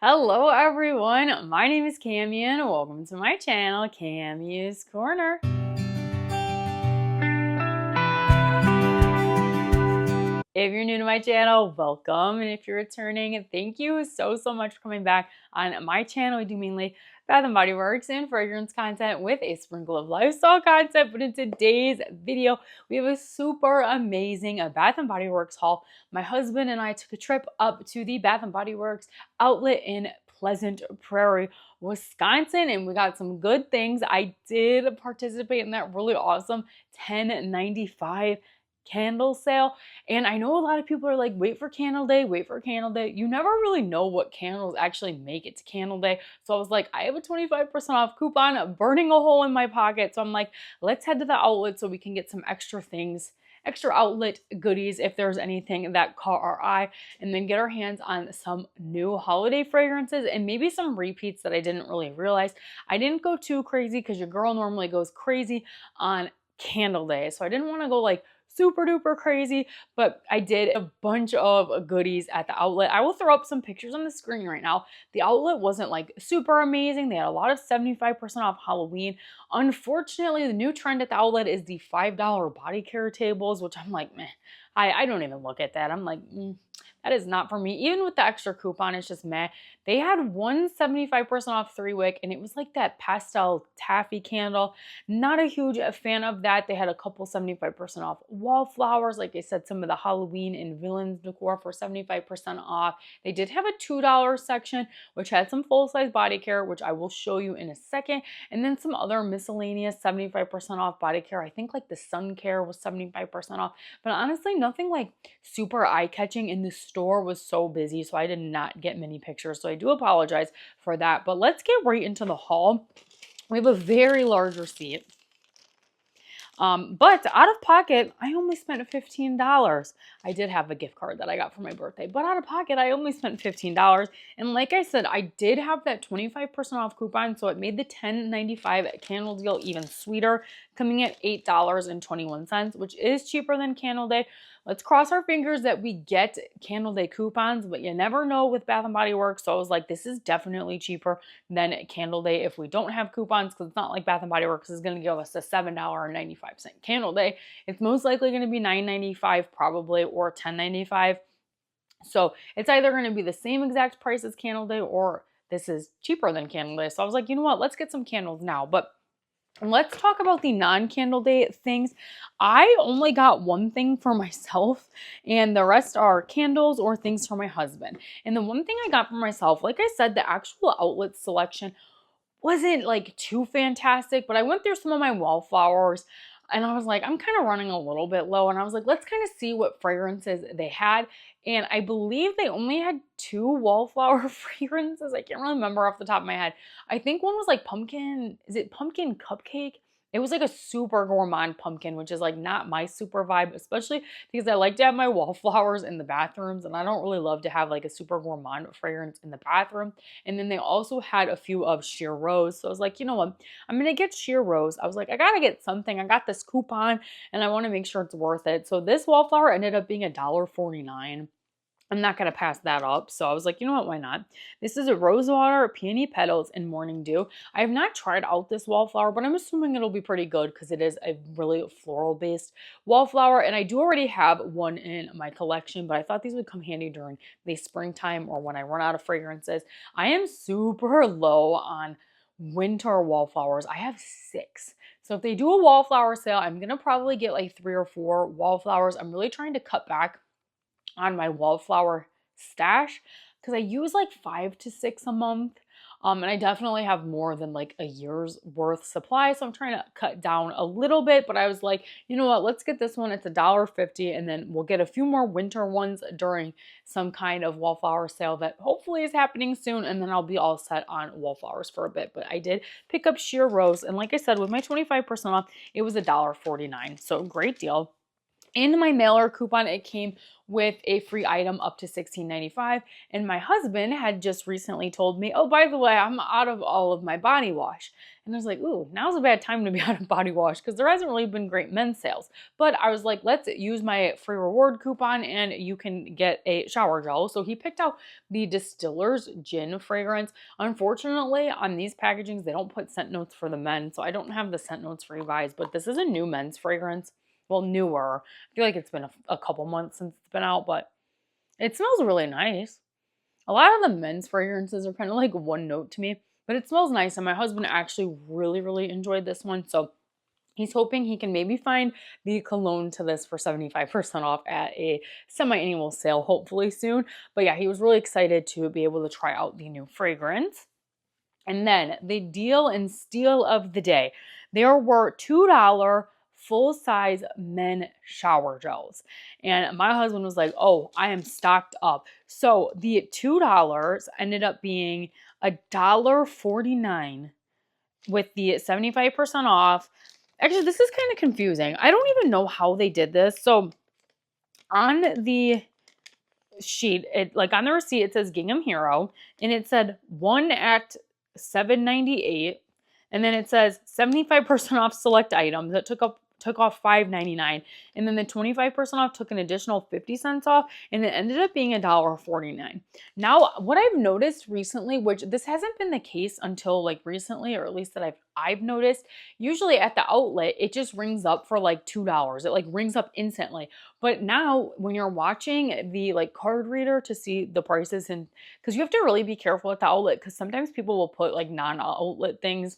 Hello everyone, my name is Cammy and welcome to my channel, Cammy's Corner. If you're new to my channel, welcome, and if you're returning, thank you so much for coming back. On my channel, we do mainly Bath & Body Works and fragrance content with a sprinkle of lifestyle content, but in today's video, we have a super amazing Bath & Body Works haul. My husband and I took a trip up to the Bath & Body Works outlet in Pleasant Prairie, Wisconsin, and we got some good things. I did participate in that really awesome $10.95 candle sale. And I know a lot of people are like, wait for candle day, wait for candle day. You never really know what candles actually make it to candle day. So I was like, I have a 25% off coupon burning a hole in my pocket. So I'm like, let's head to the outlet so we can get some extra things, extra outlet goodies if there's anything that caught our eye, and then get our hands on some new holiday fragrances and maybe some repeats that I didn't really realize. I didn't go too crazy because your girl normally goes crazy on candle day. So I didn't want to go like super duper crazy, but I did a bunch of goodies at the outlet. I will throw up some pictures on the screen right now. The outlet wasn't like super amazing. They had a lot of 75% off Halloween. Unfortunately, the new trend at the outlet is the $5 body care tables, which I'm like, meh. I don't even look at that. I'm like, that is not for me. Even with the extra coupon, it's just meh. They had one 75% off 3-wick, and it was like that pastel taffy candle. Not a huge fan of that. They had a couple 75% off Wallflowers. Like I said, some of the Halloween and villains decor for 75% off. They did have a $2 section, which had some full-size body care, which I will show you in a second. And then some other miscellaneous 75% off body care. I think like the sun care was 75% off. But honestly, nothing like super eye-catching, and the store was so busy, so I did not get many pictures. So I do apologize for that. But let's get right into the haul. We have a very large receipt. But out of pocket, I only spent $15. I did have a gift card that I got for my birthday, but out of pocket, I only spent $15. And like I said, I did have that 25% off coupon, so it made the $10.95 candle deal even sweeter, coming at $8.21, which is cheaper than Candle Day. Let's cross our fingers that we get Candle Day coupons, but you never know with Bath & Body Works. So I was like, this is definitely cheaper than Candle Day if we don't have coupons, because it's not like Bath & Body Works is going to give us a $7.95 Candle Day. It's most likely going to be $9.95 probably, or $10.95. So it's either going to be the same exact price as Candle Day, or this is cheaper than Candle Day. So I was like, you know what? Let's get some candles now. But let's talk about the non-candle day things. I only got one thing for myself, and the rest are candles or things for my husband. And the one thing I got for myself, like I said, the actual outlet selection wasn't like too fantastic, but I went through some of my Wallflowers and I was like, I'm kind of running a little bit low. And I was like, let's kind of see what fragrances they had. And I believe they only had 2 Wallflower fragrances. I can't remember off the top of my head. I think one was like pumpkin, is it pumpkin cupcake? It was like a super gourmand pumpkin, which is like not my super vibe, especially because I like to have my Wallflowers in the bathrooms, and I don't really love to have like a super gourmand fragrance in the bathroom. And then they also had a few of sheer rose. So I was like, you know what? I'm going to get sheer rose. I was like, I got to get something. I got this coupon and I want to make sure it's worth it. So this Wallflower ended up being $1.49. I'm not going to pass that up. So I was like, you know what, why not? This is a Rosewater, Peony Petals, and Morning Dew. I have not tried out this Wallflower, but I'm assuming it'll be pretty good because it is a really floral-based Wallflower. And I do already have one in my collection, but I thought these would come handy during the springtime or when I run out of fragrances. I am super low on winter Wallflowers. I have 6. So if they do a Wallflower sale, I'm going to probably get like 3 or 4 Wallflowers. I'm really trying to cut back on my Wallflower stash because I use like 5 to 6 a month. And I definitely have more than like a year's worth supply. So I'm trying to cut down a little bit, but I was like, you know what, let's get this one. It's $1.50, and then we'll get a few more winter ones during some kind of Wallflower sale that hopefully is happening soon. And then I'll be all set on Wallflowers for a bit. But I did pick up sheer rose. And like I said, with my 25% off, it was $1.49. So great deal. In my mailer coupon, it came with a free item up to $16.95. And my husband had just recently told me, oh, by the way, I'm out of all of my body wash. And I was like, ooh, now's a bad time to be out of body wash because there hasn't really been great men's sales. But I was like, let's use my free reward coupon and you can get a shower gel. So he picked out the Distiller's Gin fragrance. Unfortunately, on these packagings, they don't put scent notes for the men. So I don't have the scent notes for you guys, but this is a new men's fragrance. Well, newer. I feel like it's been a couple months since it's been out, but it smells really nice. A lot of the men's fragrances are kind of like one note to me, but it smells nice. And my husband actually really, really enjoyed this one. So he's hoping he can maybe find the cologne to this for 75% off at a semi-annual sale, hopefully soon. But yeah, he was really excited to be able to try out the new fragrance. And then the deal and steal of the day. There were $2 full-size men shower gels. And my husband was like, oh, I am stocked up. So the $2 ended up being $1.49 with the 75% off. Actually, this is kind of confusing. I don't even know how they did this. So on the sheet, on the receipt, it says Gingham Hero, and it said 1 at $7.98, and then it says 75% off select items. That took off $5.99, and then the 25% off took an additional 50 cents off, and it ended up being $1.49. Now, what I've noticed recently, which this hasn't been the case until like recently, or at least that I've noticed, usually at the outlet, it just rings up for like $2. It like rings up instantly. But now when you're watching the like card reader to see the prices, and because you have to really be careful at the outlet, because sometimes people will put like non-outlet things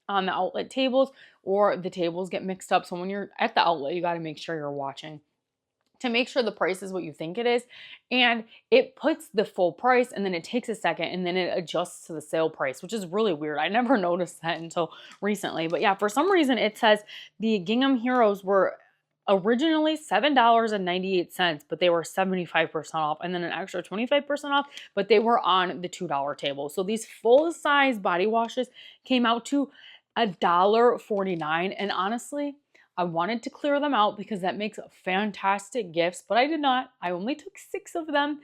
on the outlet tables, or the tables get mixed up. So when you're at the outlet, you got to make sure you're watching to make sure the price is what you think it is. And it puts the full price, and then it takes a second, and then it adjusts to the sale price, which is really weird. I never noticed that until recently. But yeah, for some reason it says the Gingham Heroes were originally $7.98, but they were 75% off, and then an extra 25% off, but they were on the $2 table. So these full-size body washes came out to $1.49, and honestly, I wanted to clear them out because that makes fantastic gifts, but I did not. I only took 6 of them,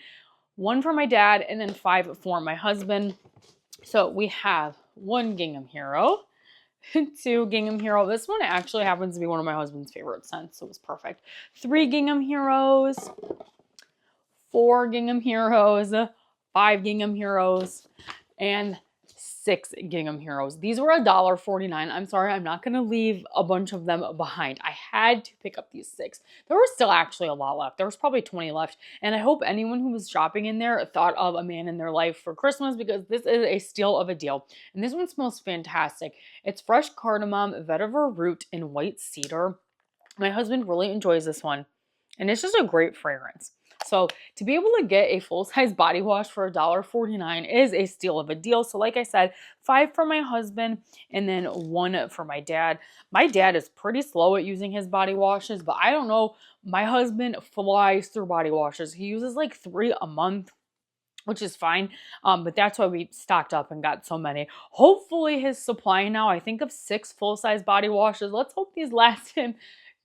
1 for my dad and then 5 for my husband. So we have 1 Gingham Hero, 2 Gingham Hero. This one actually happens to be one of my husband's favorite scents, so it was perfect. 3 Gingham Heroes, 4 Gingham Heroes, 5 Gingham Heroes, and 6 Gingham Heroes. These were $1.49. I'm sorry, I'm not going to leave a bunch of them behind. I had to pick up these 6. There was still actually a lot left. There was probably 20 left. And I hope anyone who was shopping in there thought of a man in their life for Christmas, because this is a steal of a deal. And this one smells fantastic. It's fresh cardamom, vetiver root, and white cedar. My husband really enjoys this one. And it's just a great fragrance. So to be able to get a full-size body wash for $1.49 is a steal of a deal. So like I said, 5 for my husband and then 1 for my dad. My dad is pretty slow at using his body washes, but I don't know. My husband flies through body washes. He uses like 3 a month, which is fine. But that's why we stocked up and got so many. Hopefully his supply now, I think of 6 full-size body washes. Let's hope these last him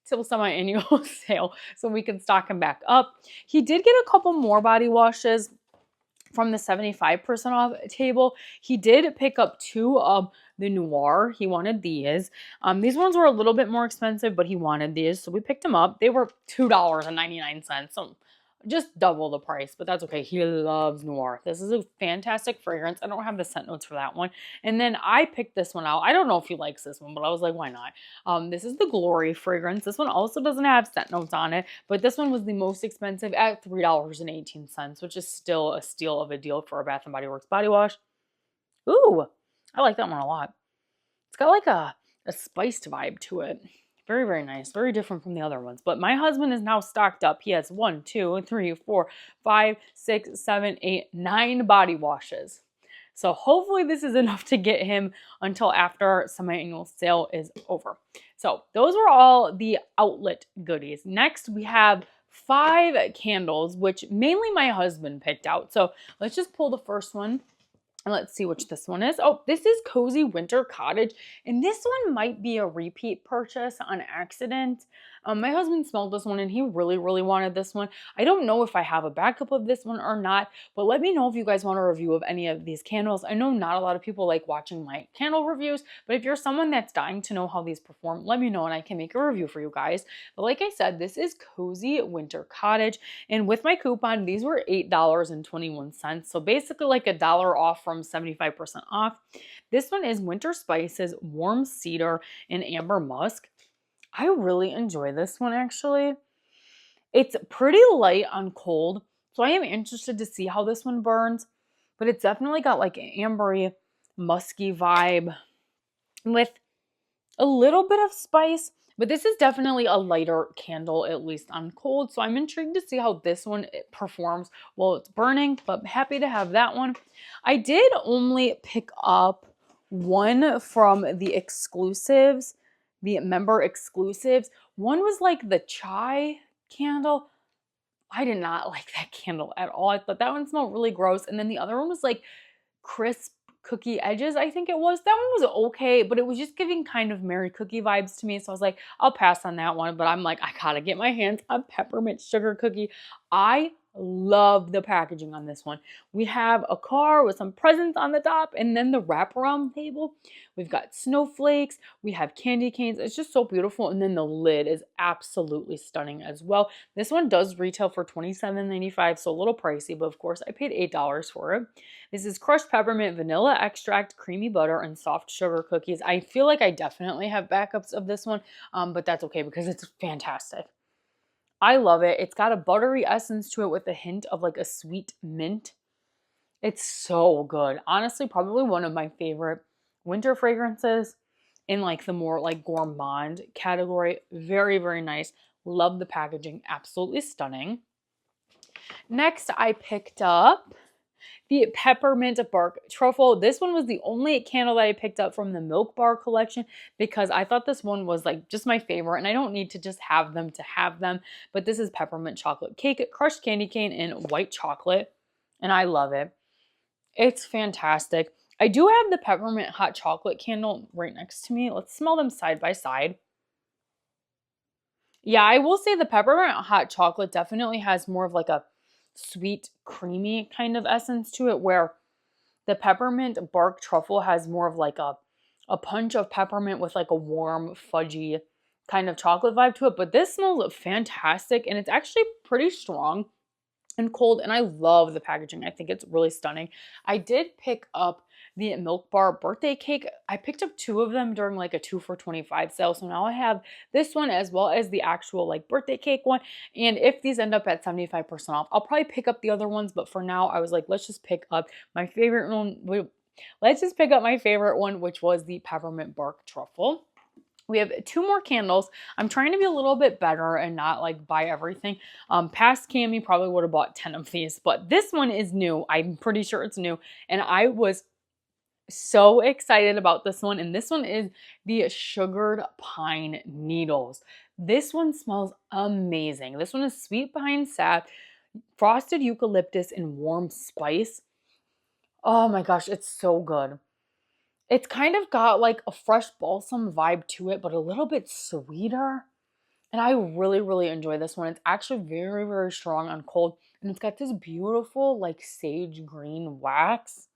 till semi-annual sale so we can stock him back up. He did get a couple more body washes from the 75% off table. He did pick up 2 of the Noir. He wanted these. These ones were a little bit more expensive, but he wanted these, so we picked them up. They were $2.99, so just double the price, but that's okay. He loves Noir. This is a fantastic fragrance. I don't have the scent notes for that one. And then I picked this one out. I don't know if he likes this one, but I was like, why not? This is the Glory fragrance. This one also doesn't have scent notes on it, but this one was the most expensive at $3.18, which is still a steal of a deal for a Bath & Body Works body wash. Ooh, I like that one a lot. It's got like a spiced vibe to it. Very, very nice. Very different from the other ones. But my husband is now stocked up. He has 1, 2, 3, 4, 5, 6, 7, 8, 9 body washes. So hopefully this is enough to get him until after semi-annual sale is over. So those were all the outlet goodies. Next, we have 5 candles, which mainly my husband picked out. So let's just pull the first one. And let's see which this one is. Oh, this is Cozy Winter Cottage. And this one might be a repeat purchase on accident. My husband smelled this one and he really, really wanted this one. I don't know if I have a backup of this one or not, but let me know if you guys want a review of any of these candles. I know not a lot of people like watching my candle reviews, but if you're someone that's dying to know how these perform, let me know and I can make a review for you guys. But like I said, this is Cozy Winter Cottage, and with my coupon, these were $8.21. So basically like $1 off from 75% off. This one is Winter Spices, Warm Cedar, and Amber Musk. I really enjoy this one actually. It's pretty light on cold, so I am interested to see how this one burns, but it's definitely got like an ambery, musky vibe with a little bit of spice, but this is definitely a lighter candle, at least on cold, so I'm intrigued to see how this one performs while it's burning, but happy to have that one. I did only pick up one from the exclusives, the member exclusives. One was like the chai candle. I did not like that candle at all. I thought that one smelled really gross. And then the other one was like crisp cookie edges, I think it was. That one was okay, but it was just giving kind of Mary Cookie vibes to me. So I was like, I'll pass on that one. But I'm like, I gotta get my hands on peppermint sugar cookie. I love the packaging on this one. We have a car with some presents on the top and then the wraparound table. We've got snowflakes. We have candy canes. It's just so beautiful. And then the lid is absolutely stunning as well. This one does retail for $27.95, so a little pricey, but of course I paid $8 for it. This is crushed peppermint, vanilla extract, creamy butter, and soft sugar cookies. I feel like I definitely have backups of this one, but that's okay because it's fantastic. I love it. It's got a buttery essence to it with a hint of like a sweet mint. It's so good. Honestly, probably one of my favorite winter fragrances in like the more like gourmand category. Very, very nice. Love the packaging. Absolutely stunning. Next, I picked up the peppermint bark truffle. This one was the only candle that I picked up from the Milk Bar collection because I thought this one was like just my favorite and I don't need to just have them to have them. But this is peppermint chocolate cake, crushed candy cane, and white chocolate. And I love it. It's fantastic. I do have the peppermint hot chocolate candle right next to me. Let's smell them side by side. Yeah, I will say the peppermint hot chocolate definitely has more of like a sweet, creamy kind of essence to it, where the peppermint bark truffle has more of like a punch of peppermint with like a warm, fudgy kind of chocolate vibe to it. But this smells fantastic and it's actually pretty strong and cold, and I love the packaging. I think it's really stunning. I did pick up the Milk Bar birthday cake. I picked up two of them during like a 2 for $25 sale. So now I have this one as well as the actual like birthday cake one. And if these end up at 75% off, I'll probably pick up the other ones. But for now, I was like, let's just pick up my favorite one. Let's just pick up my favorite one, which was the peppermint bark truffle. We have two more candles. I'm trying to be a little bit better and not like buy everything. Past Cami probably would have bought 10 of these, but this one is new. I'm pretty sure it's new. And I was so excited about this one. And this one is the Sugared Pine Needles. This one smells amazing. This one is sweet pine sap, frosted eucalyptus, and warm spice. Oh my gosh, it's so good. It's kind of got like a fresh balsam vibe to it, but a little bit sweeter. And I really, really enjoy this one. It's actually very, very strong on cold. And it's got this beautiful like sage green wax.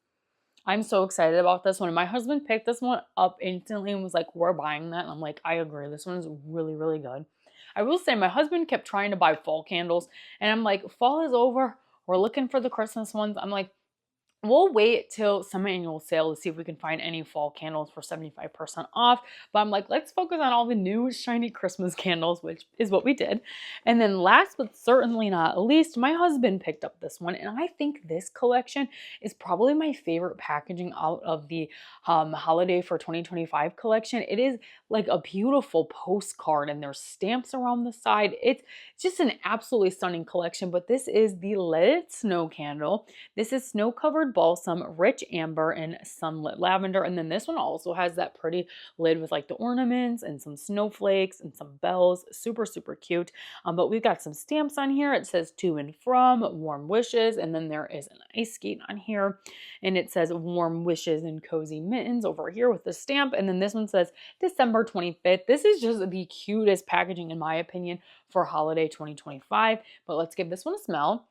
I'm so excited about this one. My husband picked this one up instantly and was like, we're buying that. And I'm like, I agree. This one is really, really good. I will say my husband kept trying to buy fall candles. And I'm like, fall is over. We're looking for the Christmas ones. I'm like, we'll wait till some annual sale to see if we can find any fall candles for 75% off. But I'm like, let's focus on all the new shiny Christmas candles, which is what we did. And then last but certainly not least, my husband picked up this one. And I think this collection is probably my favorite packaging out of the holiday for 2025 collection. It is like a beautiful postcard and there's stamps around the side. It's just an absolutely stunning collection. But this is the Let It Snow candle. This is snow-covered Peppered Balsam, Rich Amber, and Sunlit Lavender. And then this one also has that pretty lid with like the ornaments and some snowflakes and some bells. Super, super cute. But we've got some stamps on here. It says to and from, warm wishes. And then there is an ice skate on here. And it says warm wishes and cozy mittens over here with the stamp. And then this one says December 25th. This is just the cutest packaging in my opinion for holiday 2025. But let's give this one a smell.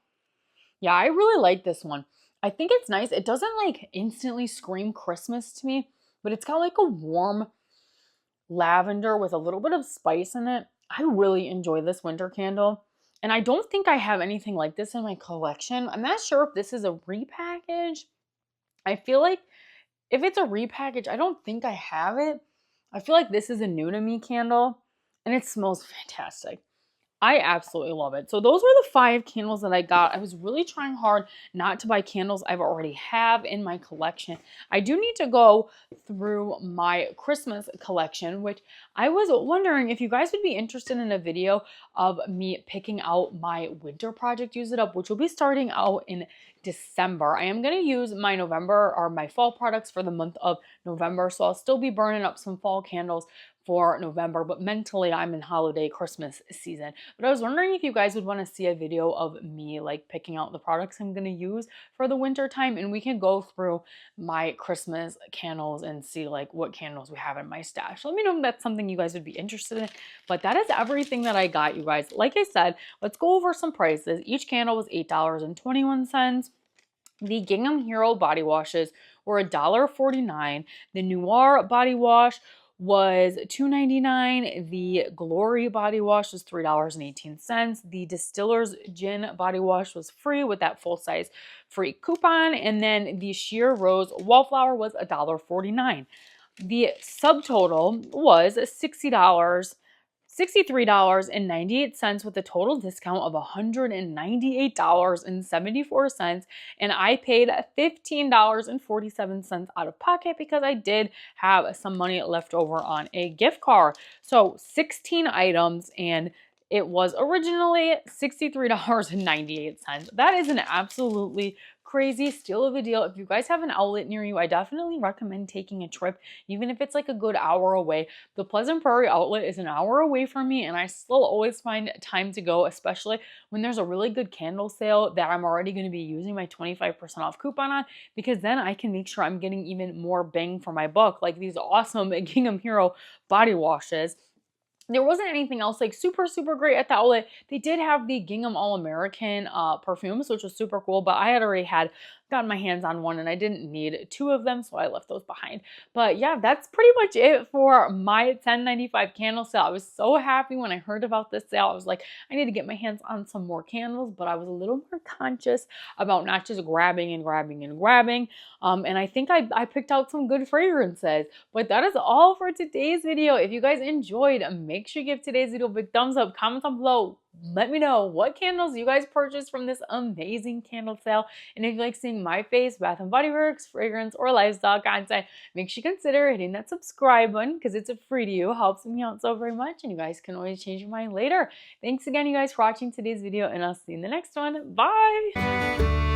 Yeah, I really like this one. I think it's nice. It doesn't like instantly scream Christmas to me, but it's got like a warm lavender with a little bit of spice in it. I really enjoy this winter candle. And I don't think I have anything like this in my collection. I'm not sure if this is a repackage. I feel like if it's a repackage, I don't think I have it. I feel like this is a new to me candle and it smells fantastic. I absolutely love it. So those were the 5 candles that I got. I was really trying hard not to buy candles I've already have in my collection. I do need to go through my Christmas collection, which I was wondering if you guys would be interested in a video of me picking out my winter project Use It Up, which will be starting out in December. I am going to use my November or my fall products for the month of November, so I'll still be burning up some fall candles for November, but mentally I'm in holiday Christmas season. But I was wondering if you guys would want to see a video of me like picking out the products I'm going to use for the winter time, and we can go through my Christmas candles and see like what candles we have in my stash. Let me know if that's something you guys would be interested in. But that is everything that I got, you guys. Like I said, let's go over some prices. Each candle was $8.21. The Gingham Hero body washes were $1.49. The Noir body wash was $2.99. The Glory body wash was $3.18. The Distiller's Gin body wash was free with that full-size free coupon. And then the Sheer Rose Wallflower was $1.49. The subtotal was $63.98 with a total discount of $198.74. And I paid $15.47 out of pocket because I did have some money left over on a gift card. So 16 items, and it was originally $63.98. That is an absolutely crazy steal of a deal. If you guys have an outlet near you, I definitely recommend taking a trip, even if it's like a good hour away. The Pleasant Prairie outlet is an hour away from me, and I still always find time to go, especially when there's a really good candle sale that I'm already going to be using my 25% off coupon on, because then I can make sure I'm getting even more bang for my buck, like these awesome Gingham Hero body washes. There wasn't anything else like super, super great at the outlet. They did have the Gingham All-American perfumes, which was super cool, but I had already gotten my hands on one and I didn't need 2 of them, so I left those behind. But yeah, that's pretty much it for my $10.95 candle sale. I was so happy when I heard about this sale. I was like, I need to get my hands on some more candles, but I was a little more conscious about not just grabbing and grabbing and grabbing. And I think I picked out some good fragrances. But that is all for today's video. If you guys enjoyed, make sure you give today's video a big thumbs up, comment down below. Let me know what candles you guys purchased from this amazing candle sale. And if you like seeing my face, Bath & Body Works, fragrance, or lifestyle content, make sure you consider hitting that subscribe button because it's free to you. It helps me out so very much, and you guys can always change your mind later. Thanks again, you guys, for watching today's video, and I'll see you in the next one. Bye!